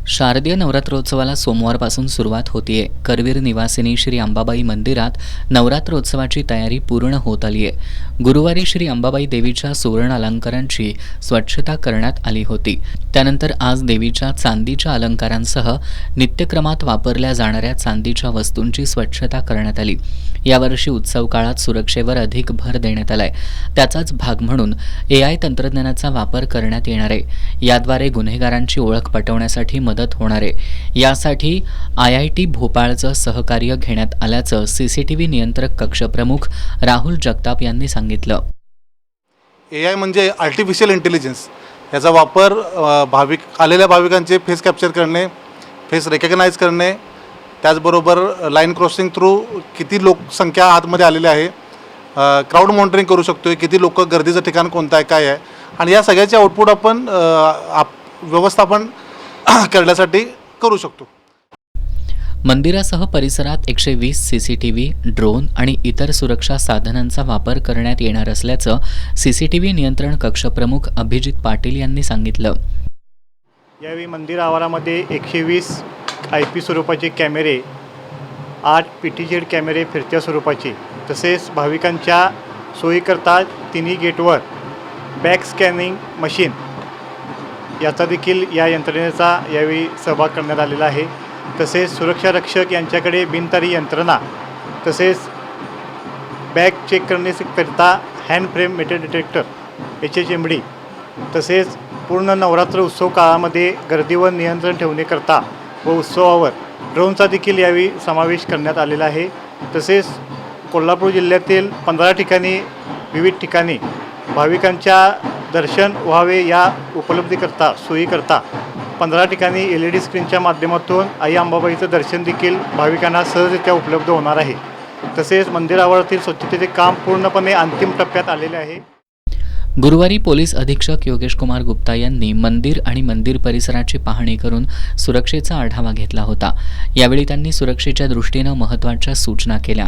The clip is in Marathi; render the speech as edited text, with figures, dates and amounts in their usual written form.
शारदीय नवरात्रोत्सवाला सोमवारपासून सुरुवात होतीये. करवीर निवासिनी श्री अंबाबाई मंदिरात नवरात्रोत्सवाची तयारी पूर्ण होत आली आहे. गुरुवारी श्री अंबाबाई देवीच्या सुवर्ण अलंकारांची स्वच्छता करण्यात आली होती. त्यानंतर आज देवीच्या चांदीच्या अलंकारांसह नित्यक्रमात वापरल्या जाणाऱ्या चांदीच्या वस्तूंची स्वच्छता करण्यात आली. यावर्षी उत्सव काळात सुरक्षेवर अधिक भर देण्यात आलाय. त्याचाच भाग म्हणून AI तंत्रज्ञानाचा वापर करण्यात येणार आहे. याद्वारे गुन्हेगारांची ओळख पटवण्यासाठी मदत होणार आहे. यासाठी IIT भोपाळचं सहकार्य घेण्यात आल्याचं CCTV नियंत्रक कक्ष प्रमुख राहुल जगताप यांनी सांगितलं. AI म्हणजे आर्टिफिशियल इंटेलिजन्स. याचा वापर आलेल्या भाविकांचे फेस कॅप्चर करणे, फेस रेकग्नाइज करणे, त्याचबरोबर लाईन क्रॉसिंग थ्रू किती लोकसंख्या आतमध्ये आलेली आहे, क्राऊड मॉनिटरिंग करू शकतो, किती लोक गर्दीचं ठिकाण कोणतं आहे, काय आहे, आणि या सगळ्याचे आउटपुट आपण व्यवस्थापन करण्यासाठी करू शकतो. मंदिरासह परिसरात 120 CCTV, ड्रोन आणि इतर सुरक्षा साधनांचा वापर करण्यात येणार असल्याचं CCTV नियंत्रण कक्ष प्रमुख अभिजित पाटील यांनी सांगितलं. यावेळी मंदिर आवारामध्ये 120 IP स्वरूपाचे कॅमेरे, 8 PTZ कॅमेरे फिरत्या स्वरूपाचे, तसेच भाविकांच्या सोयीकरता तिन्ही गेटवर बॅक स्कॅनिंग मशीन याचा देखील या यंत्रणेचा यावेळी सहभाग करण्यात आलेला आहे. तसेच सुरक्षा रक्षक यांच्याकडे बिनतारी यंत्रणा, तसेच बॅग चेक करण्याकरिता hand frame metal detector HHMD, तसेच पूर्ण नवरात्र उत्सव काळामध्ये गर्दीवर नियंत्रण ठेवण्याकरता व उत्सवावर ड्रोनचा देखील यावेळी समावेश करण्यात आलेला आहे. तसेच कोल्हापूर जिल्ह्यातील 15 ठिकाणी विविध ठिकाणी भाविकांच्या दर्शन व्हावे या उपलब्धीकरता सोयीकरता 15 ठिकाणी LED स्क्रीनच्या माध्यमातून आई अंबाबाईचं दर्शन देखील भाविकांना सहजरित्या उपलब्ध होणार आहे. तसेच मंदिर आवारातील स्वच्छतेचे काम पूर्णपणे अंतिम टप्प्यात आलेले आहे. गुरुवारी पोलीस अधीक्षक योगेश कुमार गुप्ता यांनी मंदिर आणि मंदिर परिसराची पाहणी करून सुरक्षेचा आढावा घेतला होता. यावेळी त्यांनी सुरक्षेच्या दृष्टीनं महत्त्वाच्या सूचना केल्या.